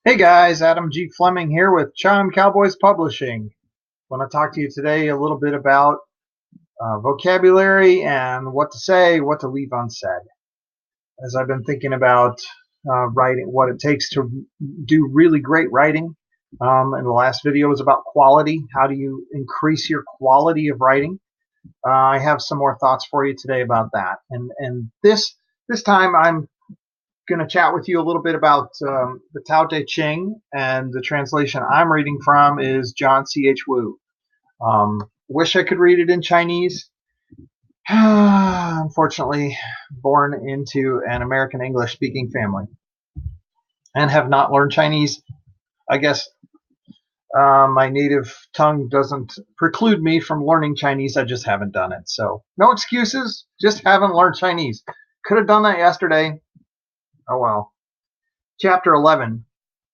Hey guys, Adam G. Fleming here with Chaam Cowboys Publishing. I want to talk to you today a little bit about vocabulary and what to say, what to leave unsaid. As I've been thinking about writing, what it takes to do really great writing. And the last video was about quality. How do you increase your quality of writing? I have some more thoughts for you today about that. And this time I'm going to chat with you a little bit about the Tao Teh Ching, and the translation I'm reading from is John C.H. Wu. Wish I could read it in Chinese. Unfortunately, born into an American English speaking family and have not learned Chinese. I guess my native tongue doesn't preclude me from learning Chinese. I just haven't done it. So, no excuses, just haven't learned Chinese. Could have done that yesterday. Oh well. Chapter 11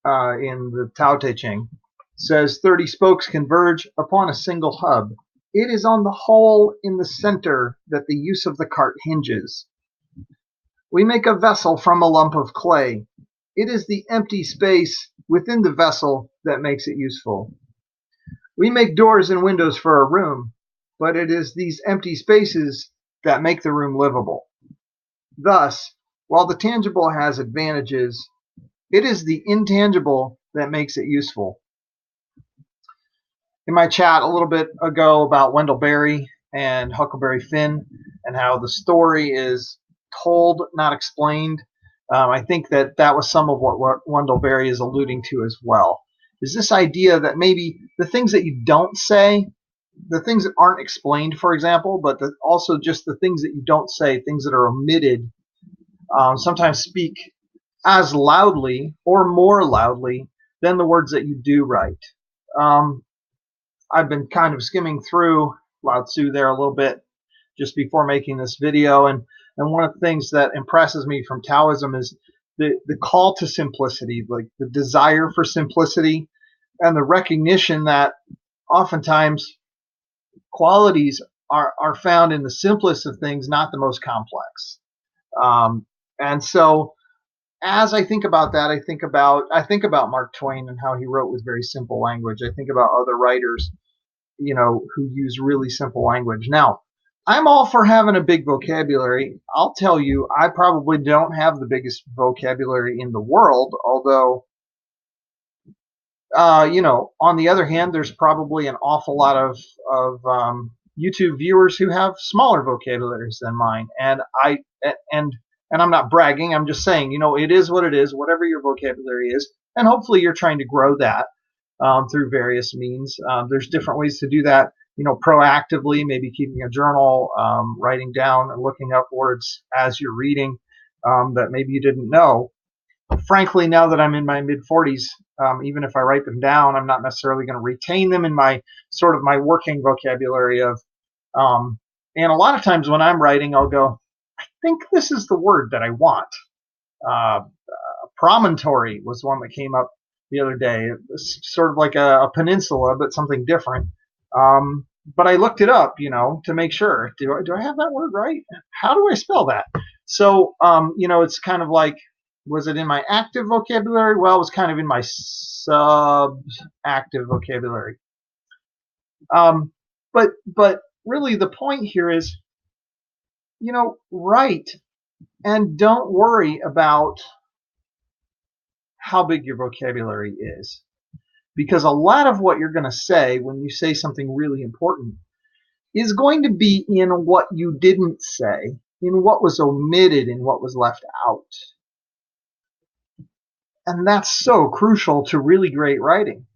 in the Tao Te Ching says 30 spokes converge upon a single hub. It is on the hole in the center that the use of the cart hinges. We make a vessel from a lump of clay. It is the empty space within the vessel that makes it useful. We make doors and windows for a room, but it is these empty spaces that make the room livable. Thus, while the tangible has advantages, it is the intangible that makes it useful. In my chat a little bit ago about Wendell Berry and Huckleberry Finn and how the story is told, not explained, I think that was some of what Wendell Berry is alluding to as well. Is this idea that maybe the things that you don't say, the things that aren't explained, for example, but also just the things that you don't say, things that are omitted, sometimes speak as loudly or more loudly than the words that you do write. I've been kind of skimming through Lao Tzu there a little bit just before making this video, and one of the things that impresses me from Taoism is the call to simplicity, like the desire for simplicity, and the recognition that oftentimes qualities are found in the simplest of things, not the most complex. And so as I think about that, I think about Mark Twain and how he wrote with very simple language. I think about other writers, who use really simple language. Now, I'm all for having a big vocabulary. I'll tell you, I probably don't have the biggest vocabulary in the world, although, on the other hand, there's probably an awful lot of YouTube viewers who have smaller vocabularies than mine, and and I'm not bragging. I'm just saying, it is what it is, whatever your vocabulary is, and hopefully you're trying to grow that through various means. There's different ways to do that, proactively, maybe keeping a journal, writing down and looking up words as you're reading that maybe you didn't know. Frankly, now that I'm in my mid 40s, even if I write them down, I'm not necessarily going to retain them in my sort of my working vocabulary of. And a lot of times when I'm writing, I'll go, I think this is the word that I want. Uh, Promontory was one that came up the other day. It was sort of like a peninsula, but something different. But I looked it up, to make sure. Do I have that word right? How do I spell that? So, it's kind of like, was it in my active vocabulary? Well, it was kind of in my sub-active vocabulary. But really, the point here is, write and don't worry about how big your vocabulary is. Because a lot of what you're going to say when you say something really important is going to be in what you didn't say, in what was omitted, in what was left out. And that's so crucial to really great writing,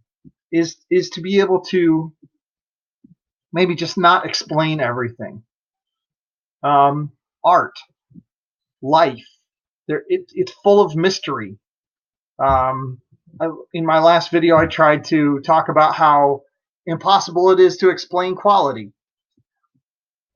is to be able to maybe just not explain everything. Art, life, it's full of mystery. In my last video, I tried to talk about how impossible it is to explain quality.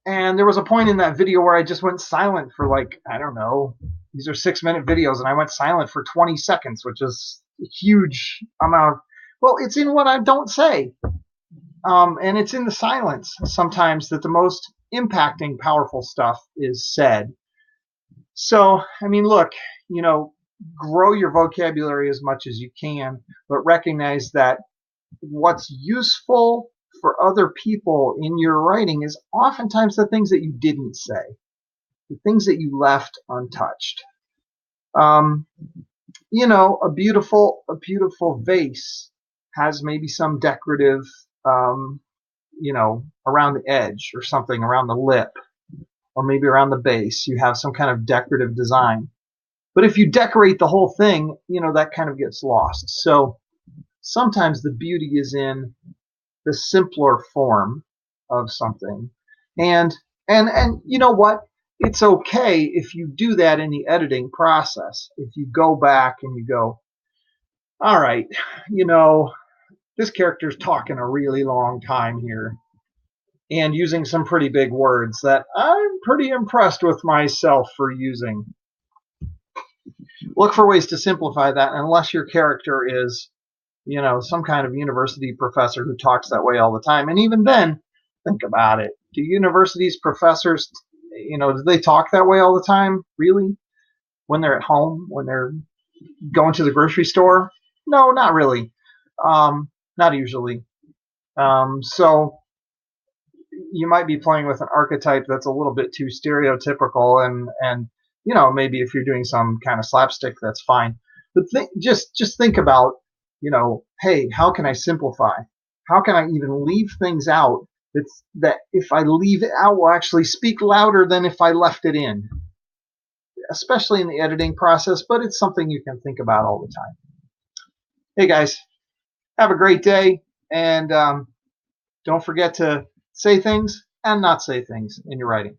And there was a point in that video where I just went silent for, like, I don't know, these are 6-minute videos, and I went silent for 20 seconds, which is a huge amount. Well, it's in what I don't say. And it's in the silence sometimes that the most impacting, powerful stuff is said. So, I mean, look, grow your vocabulary as much as you can, but recognize that what's useful for other people in your writing is oftentimes the things that you didn't say, the things that you left untouched. Um, a beautiful vase has maybe some decorative, um, around the edge or something, around the lip, or maybe around the base. You have some kind of decorative design. But if you decorate the whole thing, that kind of gets lost. So sometimes the beauty is in the simpler form of something. And and you know what? It's okay if you do that in the editing process. If you go back and you go, all right, you know, this character's talking a really long time here and using some pretty big words that I'm pretty impressed with myself for using. Look for ways to simplify that unless your character is, some kind of university professor who talks that way all the time. And even then, think about it. Do universities professors, do they talk that way all the time? Really? When they're at home, when they're going to the grocery store? No, not really. Not usually. So you might be playing with an archetype that's a little bit too stereotypical, and maybe if you're doing some kind of slapstick, that's fine. But just think about, hey, how can I simplify? How can I even leave things out that if I leave it out will actually speak louder than if I left it in, especially in the editing process, but it's something you can think about all the time. Hey guys, have a great day, and don't forget to say things and not say things in your writing.